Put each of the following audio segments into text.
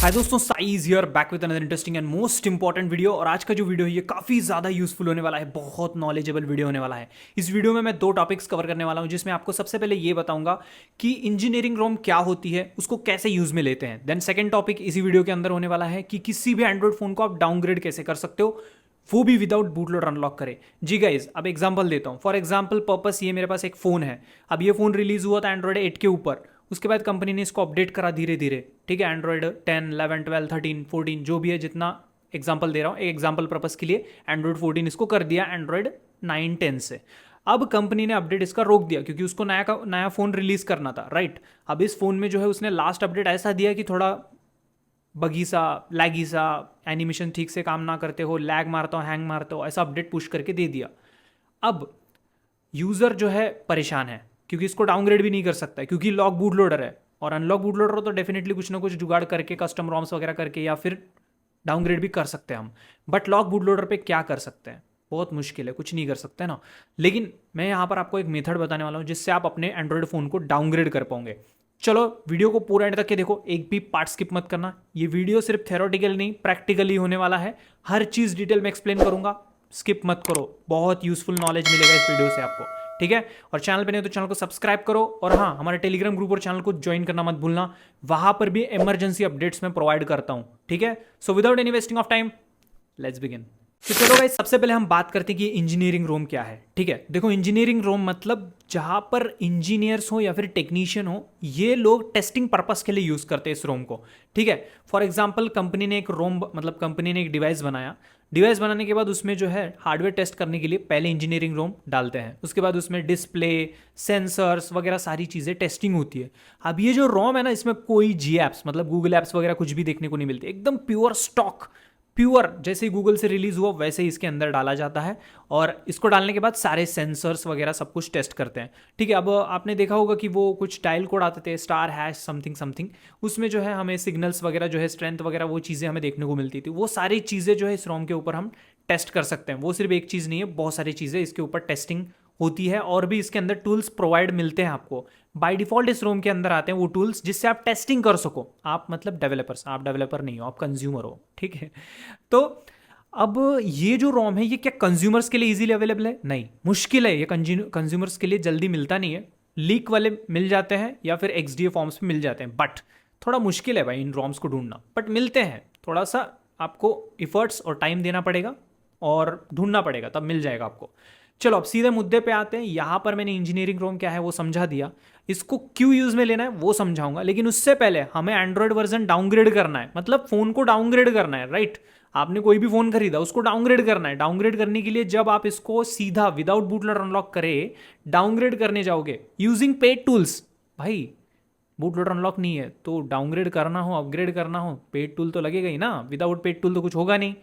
हाय दोस्तों, size hear back with another interesting and most important video. और आज का जो वीडियो है ये काफ़ी ज़्यादा यूजफुल होने वाला है, बहुत नॉलेजेबल वीडियो होने वाला है। इस वीडियो में मैं दो टॉपिक्स कवर करने वाला हूं, जिसमें आपको सबसे पहले ये बताऊंगा कि इंजीनियरिंग रोम क्या होती है, उसको कैसे यूज में लेते हैं। देन सेकंड टॉपिक इसी वीडियो के अंदर होने वाला है कि किसी भी एंड्रॉइड फोन को आप डाउनग्रेड कैसे कर सकते हो, वो भी विदाउट बूटलोडर अनलॉक करे। जी गाइज, अब एग्जांपल देता हूँ। फॉर एग्जांपल पर्पस, ये मेरे पास एक फ़ोन है। अब ये फ़ोन रिलीज़ हुआ था एंड्रॉइड 8 के ऊपर। उसके बाद कंपनी ने इसको अपडेट करा धीरे धीरे, ठीक है। एंड्रॉइड 10, 11, 12, 13, 14 जो भी है, जितना एग्जांपल दे रहा हूँ एक एग्जांपल पर्पस के लिए, एंड्रॉइड 14 इसको कर दिया एंड्रॉइड 9, 10 से। अब कंपनी ने अपडेट इसका रोक दिया क्योंकि उसको नया फ़ोन रिलीज़ करना था, राइट। अब इस फ़ोन में जो है उसने लास्ट अपडेट ऐसा दिया कि थोड़ा बगी सा, लैगी सा, एनिमेशन ठीक से काम ना करते हो, लैग मारता हो, हैंग मारता हो, ऐसा अपडेट पुश करके दे दिया। अब यूज़र जो है परेशान है क्योंकि इसको डाउनग्रेड भी नहीं कर सकता है क्योंकि लॉक बूट लोडर है। और अनलॉक बूट लोडर हो तो डेफिनेटली कुछ ना कुछ जुगाड़ करके कस्टम रॉम्स वगैरह करके या फिर डाउनग्रेड भी कर सकते हैं हम। बट लॉक बूट लोडर पे क्या कर सकते हैं? बहुत मुश्किल है, कुछ नहीं कर सकते ना। लेकिन मैं यहाँ पर आपको एक मेथड बताने वाला हूँ जिससे आप अपने एंड्रॉयड फ़ोन को डाउनग्रेड कर पाओगे। चलो वीडियो को पूरा एंड तक के देखो, एक भी पार्ट स्किप मत करना। ये वीडियो सिर्फ थ्योरेटिकल नहीं, प्रैक्टिकली होने वाला है। हर चीज़ डिटेल में एक्सप्लेन करूंगा, स्किप मत करो। बहुत यूजफुल नॉलेज मिलेगा इस वीडियो से आपको, ठीक है। और चैनल पे नहीं तो चैनल को सब्सक्राइब करो। और हाँ, हमारे टेलीग्राम ग्रुप और चैनल को ज्वाइन करना मत भूलना, वहां पर भी इमरजेंसी अपडेट्स में प्रोवाइड करता हूं, ठीक है। So without any wasting of time, let's begin. तो चलो गाइस, सबसे पहले हम बात करते हैं कि इंजीनियरिंग रोम क्या है, ठीक है। देखो, इंजीनियरिंग रोम मतलब जहां पर इंजीनियर्स हो या फिर टेक्नीशियन हो, ये लोग टेस्टिंग पर्पस के लिए यूज करते हैं इस रोम को, ठीक है। फॉर एग्जांपल, कंपनी ने एक रोम मतलब कंपनी ने एक डिवाइस बनाया। डिवाइस बनाने के बाद उसमें जो है हार्डवेयर टेस्ट करने के लिए पहले इंजीनियरिंग रोम डालते हैं। उसके बाद उसमें डिस्प्ले, सेंसर्स वगैरह सारी चीज़ें टेस्टिंग होती है। अब ये जो रोम है ना, इसमें कोई जी एप्स मतलब गूगल एप्स वगैरह कुछ भी देखने को नहीं मिलती, एकदम प्योर स्टॉक, प्योर जैसे ही गूगल से रिलीज हुआ वैसे ही इसके अंदर डाला जाता है। और इसको डालने के बाद सारे सेंसर्स वगैरह सब कुछ टेस्ट करते हैं, ठीक है। अब आपने देखा होगा कि वो कुछ डायल कोड आते थे, स्टार हैश समथिंग समथिंग, उसमें जो है हमें सिग्नल्स वगैरह जो है स्ट्रेंथ वगैरह वो चीज़ें हमें देखने को मिलती थी। वो सारी चीज़ें जो है इस रोम के ऊपर हम टेस्ट कर सकते हैं। वो सिर्फ एक चीज़ नहीं है, बहुत सारी चीज़ें इसके ऊपर टेस्टिंग होती है। और भी इसके अंदर टूल्स प्रोवाइड मिलते हैं आपको बाय डिफॉल्ट। इस रोम के अंदर आते हैं वो टूल्स जिससे आप टेस्टिंग कर सको। आप मतलब डेवलपर्स, आप डेवलपर नहीं हो, आप कंज्यूमर हो, ठीक है। तो अब ये जो रोम है ये क्या कंज्यूमर्स के लिए इजीली अवेलेबल है? नहीं, मुश्किल है। ये कंज्यूमर्स के लिए जल्दी मिलता नहीं है। लीक वाले मिल जाते हैं या फिर एक्सडीए फॉर्म्स में मिल जाते हैं, बट थोड़ा मुश्किल है भाई इन रोम्स को ढूंढना। बट मिलते हैं, थोड़ा सा आपको इफर्ट्स और टाइम देना पड़ेगा और ढूंढना पड़ेगा, तब मिल जाएगा आपको। चलो अब सीधे मुद्दे पे आते हैं। यहाँ पर मैंने इंजीनियरिंग रोम क्या है वो समझा दिया, इसको क्यों यूज में लेना है वो समझाऊंगा। लेकिन उससे पहले हमें एंड्रॉयड वर्जन डाउनग्रेड करना है, मतलब फोन को डाउनग्रेड करना है, राइट। आपने कोई भी फोन खरीदा, उसको डाउनग्रेड करना है। डाउनग्रेड करने के लिए जब आप इसको सीधा विदाउट बूटलोडर अनलॉक करे डाउनग्रेड करने जाओगे यूजिंग पेड टूल्स, भाई बूटलोडर अनलॉक नहीं है तो डाउनग्रेड करना हो, अपग्रेड करना हो, पेड टूल तो लगेगा ही ना। विदाउट पेड टूल तो कुछ होगा नहीं।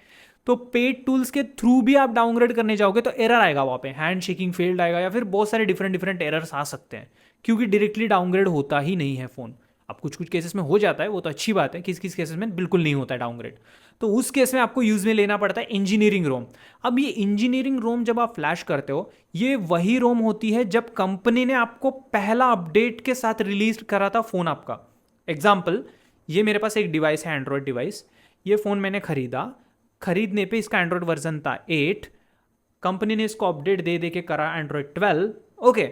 तो पेड टूल्स के थ्रू भी आप डाउनग्रेड करने जाओगे तो एरर आएगा, वहाँ पे हैंड शेकिंग फेल्ड आएगा या फिर बहुत सारे डिफरेंट डिफरेंट एरर्स आ सकते हैं, क्योंकि डायरेक्टली डाउनग्रेड होता ही नहीं है फ़ोन। अब कुछ कुछ केसेस में हो जाता है, वो तो अच्छी बात है। किस किस केसेस में बिल्कुल नहीं होता है डाउनग्रेड, तो उस केस में आपको यूज में लेना पड़ता है इंजीनियरिंग रोम। अब ये इंजीनियरिंग रोम जब आप फ्लैश करते हो, ये वही रोम होती है जब कंपनी ने आपको पहला अपडेट के साथ रिलीज करा था फ़ोन आपका। एग्जाम्पल, ये मेरे पास एक डिवाइस है, एंड्रॉयड डिवाइस। ये फ़ोन मैंने खरीदा, खरीदने पे इसका एंड्रॉयड वर्जन था 8। कंपनी ने इसको अपडेट दे दे के करा एंड्रॉयड 12। ओके,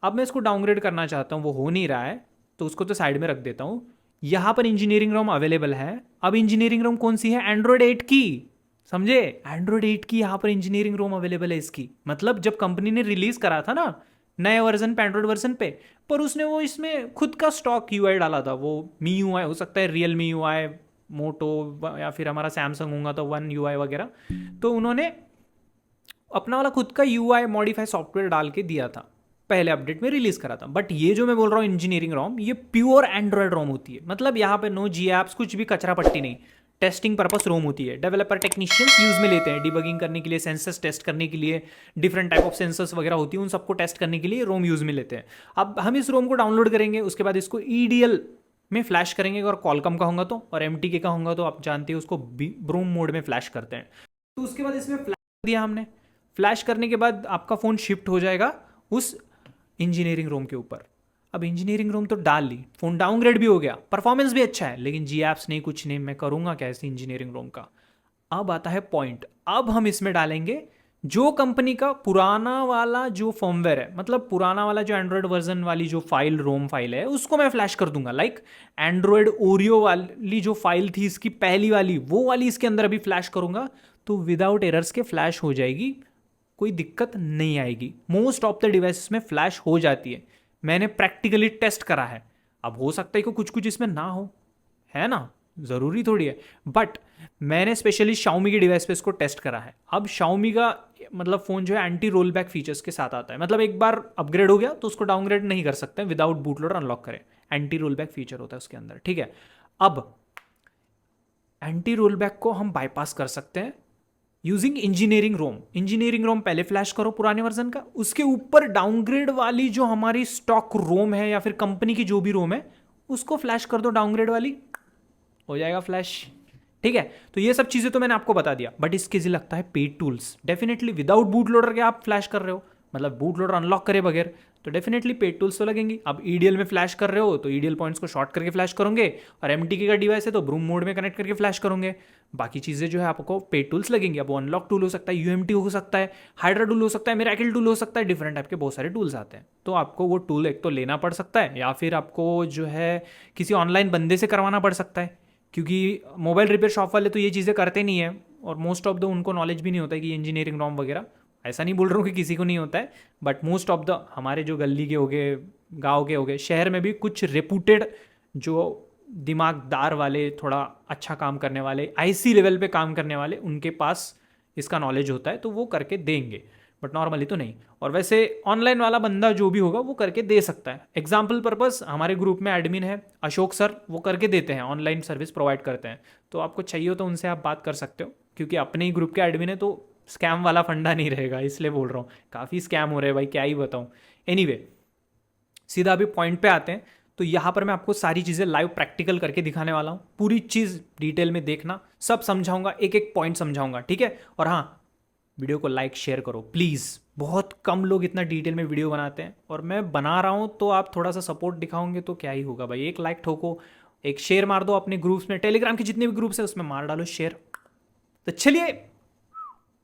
अब मैं इसको डाउनग्रेड करना चाहता हूँ, वो हो नहीं रहा है, तो उसको तो साइड में रख देता हूँ। यहाँ पर इंजीनियरिंग रोम अवेलेबल है। अब इंजीनियरिंग रोम कौन सी है? एंड्रॉयड 8 की, समझे? एंड्रॉयड 8 की यहाँ पर इंजीनियरिंग रोम अवेलेबल है इसकी। मतलब जब कंपनी ने रिलीज करा था ना नए वर्जन पे, एंड्रॉयड वर्जन पे, पर उसने वो इसमें खुद का स्टॉक यूआई डाला था। वो मी यूआई हो सकता है, रियल मी यूआई, मोटो, या फिर हमारा सैमसंग होगा तो वन यूआई वगैरह। तो उन्होंने अपना वाला खुद का यूआई मॉडिफाई सॉफ्टवेयर डाल के दिया था, पहले अपडेट में रिलीज करा था। बट ये जो मैं बोल रहा हूँ इंजीनियरिंग रोम, ये प्योर एंड्रॉयड रोम होती है। मतलब यहाँ पे नो जी एप्स, कुछ भी कचरा पट्टी नहीं, टेस्टिंग पर्पस रोम होती है। डेवलपर टेक्नीशियंस यूज में लेते हैं डिबगिंग करने के लिए, सेंसर्स टेस्ट करने के लिए, डिफरेंट टाइप ऑफ सेंसर्स वगैरह होती है, उन सबको टेस्ट करने के लिए रोम यूज में लेते हैं। अब हम इस रोम को डाउनलोड करेंगे, उसके बाद इसको ईडीएल में फ्लैश करेंगे। और कॉलकम का होगा तो, और एमटीके का होगा तो आप जानते हैं उसको ब्रूम मोड में फ्लैश करते हैं। तो उसके बाद इसमें फ्लैश दिया हमने। फ्लैश करने के बाद आपका फ़ोन शिफ्ट हो जाएगा उस इंजीनियरिंग रोम के ऊपर। अब इंजीनियरिंग रोम तो डाल ली, फ़ोन डाउनग्रेड भी हो गया, परफॉर्मेंस भी अच्छा है, लेकिन जी ऐप्स नहीं, कुछ नहीं, मैं करूँगा कैसे इंजीनियरिंग रोम का। अब आता है पॉइंट, अब हम इसमें डालेंगे जो कंपनी का पुराना वाला जो फर्मवेयर है, मतलब पुराना वाला जो एंड्रॉयड वर्जन वाली जो फाइल रोम फाइल है उसको मैं फ्लैश कर दूंगा। लाइक एंड्रॉयड ओरियो वाली जो फाइल थी इसकी पहली वाली, वो वाली इसके अंदर अभी फ्लैश करूंगा, तो विदाउट एरर्स के फ्लैश हो जाएगी, कोई दिक्कत नहीं आएगी। मोस्ट ऑफ द डिवाइसेस में फ्लैश हो जाती है, मैंने प्रैक्टिकली टेस्ट करा है। अब हो सकता है कि कुछ कुछ इसमें ना हो, है ना, ज़रूरी थोड़ी है, बट मैंने स्पेशली Xiaomi की डिवाइस पे इसको टेस्ट करा है। अब Xiaomi का मतलब फ़ोन जो है एंटी रोल बैक फीचर्स के साथ आता है, मतलब एक बार अपग्रेड हो गया तो उसको डाउनग्रेड नहीं कर सकते विदाउट बूट लोडर अनलॉक करें, एंटी रोल बैक फीचर होता है उसके अंदर, ठीक है। अब एंटी रोल बैक को हम बाईपास कर सकते हैं यूजिंग इंजीनियरिंग रोम। इंजीनियरिंग रोम पहले फ्लैश करो पुराने वर्जन का, उसके ऊपर डाउनग्रेड वाली जो हमारी स्टॉक रोम है या फिर कंपनी की जो भी रोम है उसको फ्लैश कर दो, डाउनग्रेड वाली हो जाएगा फ्लैश, ठीक है। तो ये सब चीज़ें तो मैंने आपको बता दिया, बट इसके लिए लगता है paid tools. Definitely without boot loader के आप फ्लैश कर रहे हो, मतलब बूट लोडर अनलॉक करे बगैर, तो डेफिनेटली पेड टूल्स तो लगेंगी। अब ईडीएल में फ्लैश कर रहे हो तो ईडीएल पॉइंट्स को शॉर्ट करके फ्लैश करोगे, और एमटीके का डिवाइस है तो ब्रूम मोड में कनेक्ट करके फ्लैश करोगे। बाकी चीज़ें जो है आपको पेड टूल्स लगेंगी। अब वो अनलॉक टूल हो सकता है, यूएमटी हो सकता है, हाइड्रा टूल हो सकता है, मिरेकल टूल हो सकता है, डिफरेंट टाइप के बहुत सारे टूल्स आते हैं। तो आपको वो टूल एक तो लेना पड़ सकता है, या फिर आपको जो है किसी ऑनलाइन बंदे से करवाना पड़ सकता है, क्योंकि मोबाइल रिपेयर शॉप वाले तो ये चीज़ें करते नहीं है, और मोस्ट ऑफ द उनको नॉलेज भी नहीं होता है कि इंजीनियरिंग रोम वगैरह। ऐसा नहीं बोल रहा हूँ कि किसी को नहीं होता है, बट मोस्ट ऑफ द हमारे जो गली के हो गए, गाँव के हो गए, शहर में भी कुछ रेपूटेड जो दिमागदार वाले, थोड़ा अच्छा काम करने वाले, आईसी लेवल पे काम करने वाले, उनके पास इसका नॉलेज होता है, तो वो करके देंगे, बट नॉर्मली तो नहीं। और वैसे ऑनलाइन वाला बंदा जो भी होगा वो करके दे सकता है। एग्जाम्पल पर्पस हमारे ग्रुप में एडमिन है अशोक सर, वो करके देते हैं, ऑनलाइन सर्विस प्रोवाइड करते हैं, तो आपको चाहिए हो तो उनसे आप बात कर सकते हो, क्योंकि अपने ही ग्रुप के एडमिन है तो स्कैम वाला फंडा नहीं रहेगा, इसलिए बोल रहा हूँ। काफ़ी स्कैम हो रहे हैं भाई, क्या ही बताऊँ। एनीवे, सीधा अभी पॉइंट पे आते हैं। तो यहाँ पर मैं आपको सारी चीज़ें लाइव प्रैक्टिकल करके दिखाने वाला हूँ, पूरी चीज़ डिटेल में देखना, सब समझाऊंगा, एक एक पॉइंट समझाऊंगा, ठीक है। और हाँ, वीडियो को लाइक शेयर करो प्लीज़, बहुत कम लोग इतना डिटेल में वीडियो बनाते हैं, और मैं बना रहा हूँ तो आप थोड़ा सा सपोर्ट दिखाओगे तो क्या ही होगा भाई। एक लाइक ठोको, एक शेयर मार दो अपने ग्रुप्स में, टेलीग्राम के जितने भी ग्रुप्स हैं उसमें मार डालो शेयर। तो चलिए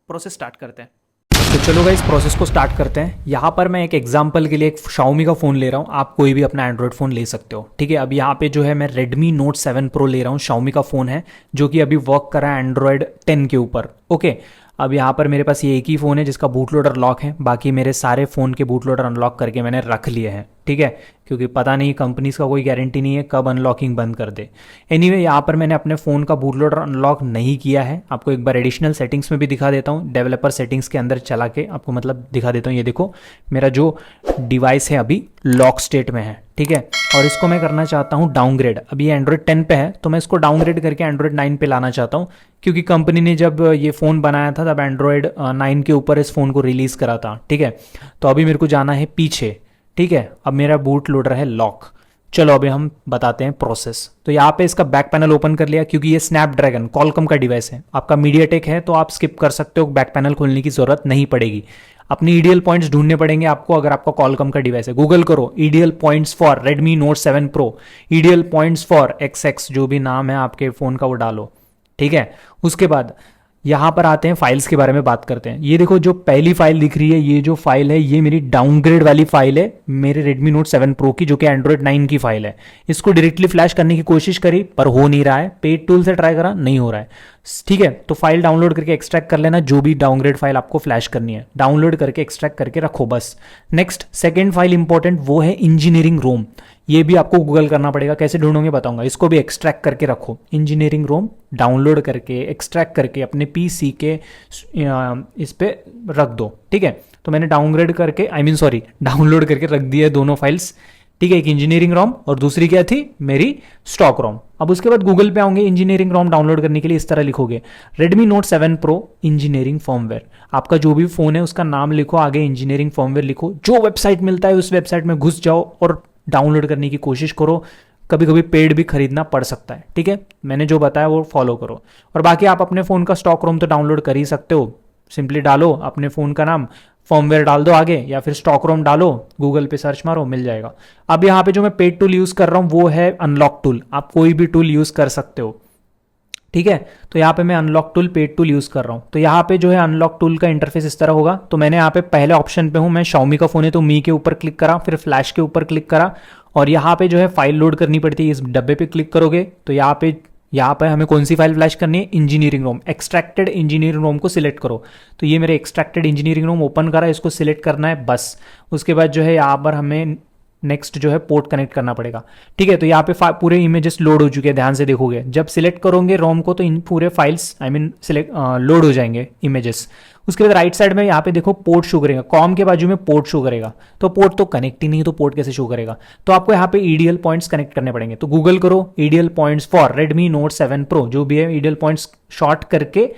प्रोसेस स्टार्ट करते हैं। तो चलो गाइस, प्रोसेस को स्टार्ट करते हैं। यहाँ पर मैं एक एग्जांपल के लिए एक Xiaomi का फ़ोन ले रहा हूँ, आप कोई भी अपना एंड्रॉयड फ़ोन ले सकते हो, ठीक है। अब यहाँ पे जो है मैं Redmi Note 7 Pro ले रहा हूँ, Xiaomi का फ़ोन है जो कि अभी वर्क कर रहा है एंड्रॉयड 10 के ऊपर, ओके। अब यहाँ पर मेरे पास ये एक ही फ़ोन है जिसका बूट लोडर लॉक है, बाकी मेरे सारे फ़ोन के बूट लोडर अनलॉक करके मैंने रख लिए हैं, ठीक है, क्योंकि पता नहीं कंपनीज़ का कोई गारंटी नहीं है कब अनलॉकिंग बंद कर दे। एनीवे, यहाँ पर मैंने अपने फ़ोन का बूट लोडर अनलॉक नहीं किया है, आपको एक बार एडिशनल सेटिंग्स में भी दिखा देता हूँ, डेवलपर सेटिंग्स के अंदर चला के आपको मतलब दिखा देता हूँ। ये देखो, मेरा जो डिवाइस है अभी लॉक स्टेट में है, ठीक है, और इसको मैं करना चाहता हूँ डाउनग्रेड। अभी एंड्रॉयड 10 पे है तो मैं इसको डाउनग्रेड करके एंड्रॉयड 9 पे लाना चाहता हूँ, क्योंकि कंपनी ने जब ये फ़ोन बनाया था तब एंड्रॉयड 9 के ऊपर इस फ़ोन को रिलीज़ करा था, ठीक है। तो अभी मेरे को जाना है पीछे, ठीक है। अब मेरा बूट लोडर है लॉक। चलो अभी हम बताते हैं प्रोसेस। तो यहाँ पे इसका बैक पैनल ओपन कर लिया, क्योंकि ये स्नैपड्रैगन कॉलकॉम का डिवाइस है, आपका मीडियाटेक है तो आप स्किप कर सकते हो, बैक पैनल खोलने की ज़रूरत नहीं पड़ेगी। अपनी ईडीएल पॉइंट्स ढूंढने पड़ेंगे आपको, अगर आपका कॉलकॉम का डिवाइस है। गूगल करो EDL points for Redmi Note 7 Pro, EDL points for XX, जो भी नाम है आपके फ़ोन का वो डालो, ठीक है। उसके बाद यहाँ पर आते हैं, फाइल्स के बारे में बात करते हैं। ये देखो, जो पहली फाइल दिख रही है, ये जो फाइल है ये मेरी डाउनग्रेड वाली फाइल है मेरे Redmi Note 7 Pro की, जो कि एंड्रॉयड 9 की फाइल है। इसको डायरेक्टली फ्लैश करने की कोशिश करी पर हो नहीं रहा है, पेड टूल से ट्राई करा नहीं हो रहा है, ठीक है। तो फाइल डाउनलोड करके एक्सट्रैक्ट कर लेना, जो भी डाउनग्रेड फाइल आपको फ्लैश करनी है डाउनलोड करके एक्सट्रैक्ट करके रखो बस। नेक्स्ट, सेकेंड फाइल इंपॉर्टेंट, वो है इंजीनियरिंग रोम। ये भी आपको गूगल करना पड़ेगा, कैसे ढूंढोगे बताऊंगा। इसको भी एक्सट्रैक्ट करके रखो, इंजीनियरिंग रोम डाउनलोड करके एक्सट्रैक्ट करके अपने पीसी के इस पे रख दो, ठीक है। तो मैंने डाउनग्रेड करके डाउनलोड करके रख दिया दोनों फाइल्स, ठीक है। एक इंजीनियरिंग रोम और दूसरी क्या थी, मेरी स्टॉक रोम। अब उसके बाद गूगल पे आओगे, इंजीनियरिंग रोम डाउनलोड करने के लिए इस तरह लिखोगे Redmi Note 7 Pro engineering firmware. आपका जो भी फोन है उसका नाम लिखो, आगे इंजीनियरिंग फर्मवेयर लिखो, जो वेबसाइट मिलता है उस वेबसाइट में घुस जाओ और डाउनलोड करने की कोशिश करो। कभी कभी पेड भी खरीदना पड़ सकता है, ठीक है। मैंने जो बताया वो फॉलो करो। और बाकी आप अपने फ़ोन का स्टॉक रोम तो डाउनलोड कर ही सकते हो, सिंपली डालो अपने फ़ोन का नाम, फर्मवेयर डाल दो आगे, या फिर स्टॉक रोम डालो, गूगल पे सर्च मारो, मिल जाएगा। अब यहाँ पे जो मैं पेड टूल यूज़ कर रहा हूँ वो है अनलॉक टूल। आप कोई भी टूल यूज़ कर सकते हो, ठीक है। तो यहाँ पे मैं unlock tool paid tool use कर रहा हूँ। तो यहाँ पे जो है अनलॉक टूल का इंटरफेस इस तरह होगा। तो मैंने यहाँ पे पहले ऑप्शन पे हूँ, मैं Xiaomi का फ़ोन है तो मी के ऊपर क्लिक करा, फिर फ्लैश के ऊपर क्लिक करा, और यहाँ पे जो है फाइल लोड करनी पड़ती है। इस डब्बे पे क्लिक करोगे तो यहाँ पे हमें कौन सी फाइल फ्लैश करनी है, इंजीनियरिंग रोम, एक्सट्रैक्टेड इंजीनियरिंग रोम को सिलेक्ट करो। तो ये मेरे एक्सट्रैक्टेड इंजीनियरिंग रोम ओपन करा, इसको सिलेक्ट करना है बस। उसके बाद जो है यहाँ पर हमें नेक्स्ट जो है पोर्ट कनेक्ट करना पड़ेगा, ठीक है। तो यहाँ पे पूरे इमेजेस लोड हो चुके हैं, ध्यान से देखोगे। जब सिलेक्ट करोगे रोम को तो इन पूरे फाइल्स सिलेक्ट लोड हो जाएंगे इमेजेस। उसके बाद राइट साइड में यहाँ पे देखो पोर्ट शो करेगा, कॉम के बाजू में पोर्ट शो करेगा। तो पोर्ट तो कनेक्ट ही नहीं, तो पोर्ट कैसे शो करेगा। तो आपको यहाँ पे ईडीएल पॉइंट्स कनेक्ट करने पड़ेंगे। तो गूगल करो EDL points for Redmi note 7 pro, जो भी है ईडीएल पॉइंट्स शॉर्ट करके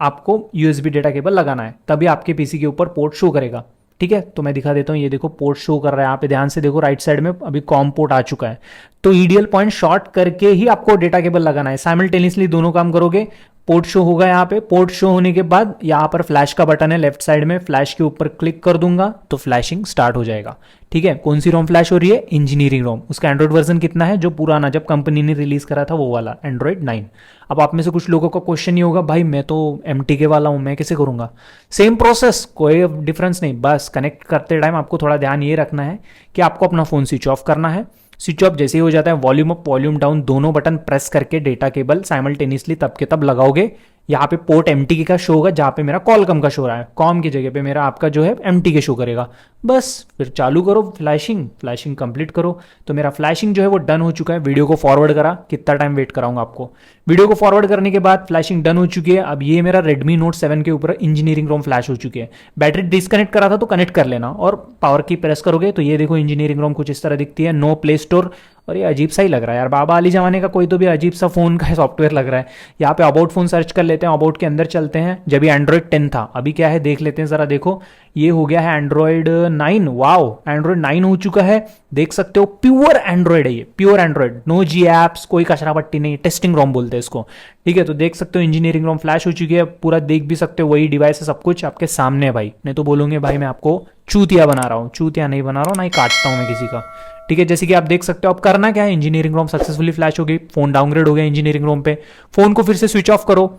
आपको यूएसबी डेटा केबल लगाना है, तभी आपके पीसी के ऊपर पोर्ट शो करेगा, ठीक है। तो मैं दिखा देता हूँ, ये देखो पोर्ट शो कर रहा है यहाँ पे, ध्यान से देखो राइट साइड में अभी कॉम पोर्ट आ चुका है। तो ईडीएल पॉइंट शॉर्ट करके ही आपको डेटा केबल लगाना है, साइमल्टेनियसली दोनों काम करोगे। पोर्ट शो होगा यहाँ पे, पोर्ट शो होने के बाद यहाँ पर फ्लैश का बटन है लेफ्ट साइड में, फ्लैश के ऊपर क्लिक कर दूंगा तो फ्लैशिंग स्टार्ट हो जाएगा, ठीक है। कौन सी रोम फ्लैश हो रही है, इंजीनियरिंग रोम। उसका एंड्रॉइड वर्जन कितना है, जो पुराना जब कंपनी ने रिलीज करा था वो वाला एंड्रॉइड 9। अब आप में से कुछ लोगों का क्वेश्चन ही होगा, भाई मैं तो MTK वाला हूं, मैं कैसे करूंगा। सेम प्रोसेस, कोई डिफरेंस नहीं, बस कनेक्ट करते टाइम आपको थोड़ा ध्यान ये रखना है कि आपको अपना फोन स्विच ऑफ करना है। स्विच ऑफ जैसे ही हो जाता है, वॉल्यूम अप वॉल्यूम डाउन दोनों बटन प्रेस करके डेटा केबल साइमल्टेनियसली तब के तब लगाओगे। यहाँ पे पोर्ट MTK का शो होगा, जहाँ पे मेरा कॉलकम का शो रहा है, कॉम की जगह पे मेरा आपका जो है MTK शो करेगा। बस फिर चालू करो फ्लैशिंग कंप्लीट करो। तो मेरा फ्लैशिंग जो है वो डन हो चुका है। वीडियो को फॉरवर्ड करा, कितना टाइम वेट कराऊंगा आपको। वीडियो को फॉरवर्ड करने के बाद फ्लैशिंग डन हो चुकी है। अब ये मेरा रेडमी नोट 7 के ऊपर इंजीनियरिंग रोम फ्लैश हो चुकी है। बैटरी डिस्कनेक्ट करा था तो कनेक्ट कर लेना, और पावर की प्रेस करोगे तो ये देखो इंजीनियरिंग रोम कुछ इस तरह दिखती है। नो प्ले स्टोर, और ये अजीब सा ही लग रहा है यार, बाबा अली जमाने का कोई तो भी अजीब सा फोन का सॉफ्टवेयर लग रहा है। यहाँ पे अबाउट फोन सर्च कर लेते हैं, अबाउट के अंदर चलते हैं। जब ये एंड्रॉइड 10 था, अभी क्या है देख लेते हैं जरा। देखो ये हो गया है एंड्रॉइड 9। वाओ, एंड्रॉइड 9 हो चुका है, देख सकते हो। प्योर एंड्रॉइड है ये, pure android, no G apps, कोई कचरा पट्टी नहीं, टेस्टिंग रोम बोलते हैं इसको, ठीक है। तो देख सकते हो इंजीनियरिंग रोम फ्लैश हो चुकी है, पूरा देख भी सकते हो, वही डिवाइस है, सब कुछ आपके सामने है भाई। नहीं तो बोलोगे भाई मैं आपको चूतिया बना रहा हूँ, चूतिया नहीं बना रहा हूँ, ना ही काटता हूँ मैं किसी का, ठीक है। जैसे कि आप देख सकते हो, अब करना क्या है, इंजीनियरिंग रोम सक्सेसफुली फ्लैश हो गई, फोन डाउनग्रेड हो गया इंजीनियरिंग रोम पे। फोन को फिर से स्विच ऑफ करो।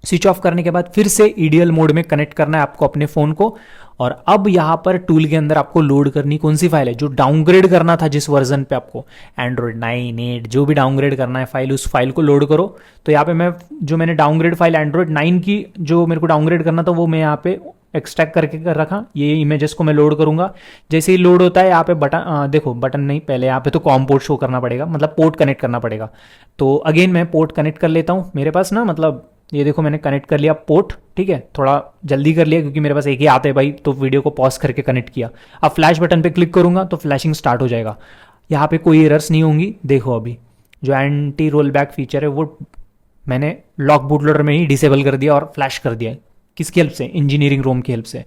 स्विच ऑफ करने के बाद फिर से ईडीएल मोड में कनेक्ट करना है आपको अपने फोन को। और अब यहां पर टूल के अंदर आपको लोड करनी कौन सी फाइल है, जो डाउनग्रेड करना था जिस वर्जन पे आपको, एंड्रॉइड 9, 8 जो भी डाउनग्रेड करना है फाइल, उस फाइल को लोड करो। तो यहाँ पे मैंने डाउनग्रेड फाइल एंड्रॉइड 9 की जो मेरे को डाउनग्रेड करना था वो मैं यहाँ पे एक्सट्रैक्ट करके कर रखा। ये इमेजेस को मैं लोड करूंगा। जैसे ही लोड होता है यहाँ पे बटन, देखो बटन नहीं, पहले यहाँ पे तो कॉम पोर्ट शो करना पड़ेगा, मतलब पोर्ट कनेक्ट करना पड़ेगा। तो अगेन मैं पोर्ट कनेक्ट कर लेता हूँ। मेरे पास ना, मतलब ये देखो मैंने कनेक्ट कर लिया पोर्ट, ठीक है। थोड़ा जल्दी कर लिया क्योंकि मेरे पास एक ही आते हैं भाई, तो वीडियो को पॉज करके कनेक्ट किया। अब फ्लैश बटन पे क्लिक करूंगा तो फ्लैशिंग स्टार्ट हो जाएगा। यहाँ पे कोई एरर्स नहीं होंगी। देखो अभी जो एंटी रोल बैक फीचर है वो मैंने लॉक बूट लोडर में ही डिसेबल कर दिया और फ्लैश कर दिया। किसकी हेल्प से, इंजीनियरिंग रोम की हेल्प से।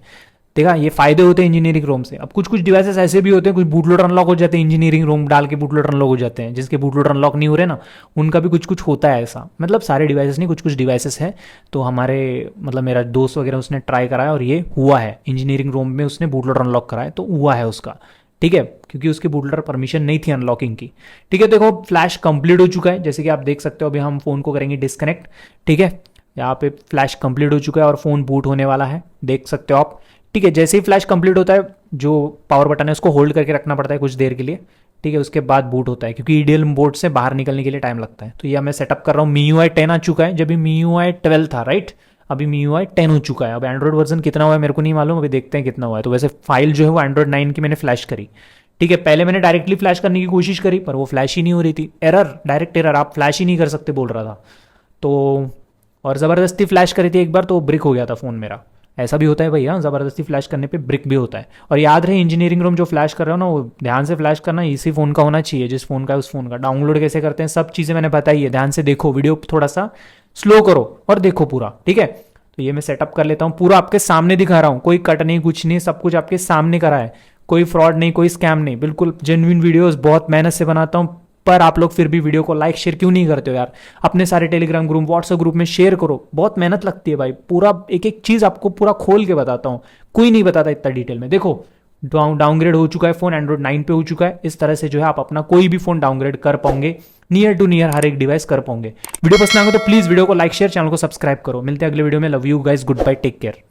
देखा, ये फायदे होते हैं इंजीनियरिंग रोम से। अब कुछ कुछ डिवाइसेस ऐसे भी होते हैं, कुछ बूट लोडर अनलॉक हो जाते हैं, इंजीनियरिंग रोम डाल के बूट लोडर अनलॉक हो जाते हैं। जिसके बूट लोडर अनलॉक नहीं हो रहे ना, उनका भी कुछ कुछ होता है ऐसा। मतलब सारे डिवाइसेस नहीं, कुछ कुछ डिवाइसेस है। तो हमारे मतलब मेरा दोस्त वगैरह उसने ट्राई कराया और ये हुआ है, इंजीनियरिंग रोम में उसने बूट लोडर अनलॉक कराया तो हुआ है उसका, ठीक है, क्योंकि उसकी बूट लोडर परमिशन नहीं थी अनलॉकिंग की, ठीक है। देखो फ्लैश कंप्लीट हो चुका है, जैसे कि आप देख सकते हो। अभी हम फोन को करेंगे डिस्कनेक्ट, ठीक है। यहाँ पे फ्लैश कंप्लीट हो चुका है और फोन बूट होने वाला है, देख सकते हो आप, ठीक है। जैसे ही फ्लैश कंप्लीट होता है, जो पावर बटन है उसको होल्ड करके रखना पड़ता है कुछ देर के लिए, ठीक है। उसके बाद बूट होता है, क्योंकि ईडीएल बोर्ड से बाहर निकलने के लिए टाइम लगता है। तो ये मैं सेटअप कर रहा हूँ। MIUI 10 आ चुका है, जब भी MIUI 12 था, राइट। अभी MIUI 10 हो चुका है। अब एंड्रॉइड वर्जन कितना हुआ है मेरे को नहीं मालूम, अभी देखते हैं कितना हुआ है। तो वैसे फाइल जो है वो एंड्रॉइड 9 की मैंने फ्लैश करी, ठीक है। पहले मैंने डायरेक्टली फ्लैश करने की कोशिश करी पर वो फ्लैश ही नहीं हो रही थी। एरर, डायरेक्ट एरर, आप फ्लैश ही नहीं कर सकते बोल रहा था। तो और ज़बरदस्ती फ्लैश करी थी एक बार तो ब्रिक हो गया था फ़ोन मेरा। ऐसा भी होता है भैया, ज़बरदस्ती फ्लैश करने पे ब्रिक भी होता है। और याद रहे, इंजीनियरिंग रोम जो फ्लैश कर रहे हो ना, वो ध्यान से फ्लैश करना इसी फ़ोन का होना चाहिए, जिस फ़ोन का है उस फ़ोन का। डाउनलोड कैसे करते हैं सब चीज़ें मैंने बताई है, ध्यान से देखो। वीडियो थोड़ा सा स्लो करो और देखो पूरा, ठीक है। तो ये मैं सेटअप कर लेता हूँ, पूरा आपके सामने दिखा रहा हूँ, कोई कट नहीं, कुछ नहीं, सब कुछ आपके सामने करा है। कोई फ्रॉड नहीं, कोई स्कैम नहीं, बिल्कुल जेन्युइन वीडियोस बहुत मेहनत से बनाता हूँ। पर आप लोग फिर भी वीडियो को लाइक शेयर क्यों नहीं करते हो यार? अपने सारे टेलीग्राम ग्रुप, व्हाट्सएप ग्रुप में शेयर करो। बहुत मेहनत लगती है भाई, पूरा एक एक चीज आपको पूरा खोल के बताता हूं, कोई नहीं बताता इतना डिटेल में। देखो डाउनग्रेड हो चुका है फोन, एंड्रॉइड 9 पे हो चुका है। इस तरह से जो है आप अपना कोई भी फोन डाउनग्रेड कर पाओगे, नियर टू नियर हर एक डिवाइस कर पाओगे। वीडियो पसंद आएगा तो प्लीज वीडियो को लाइक शेयर, चैनल को सब्सक्राइब करो। मिलते हैं अगले वीडियो में। Love you guys, goodbye, take care.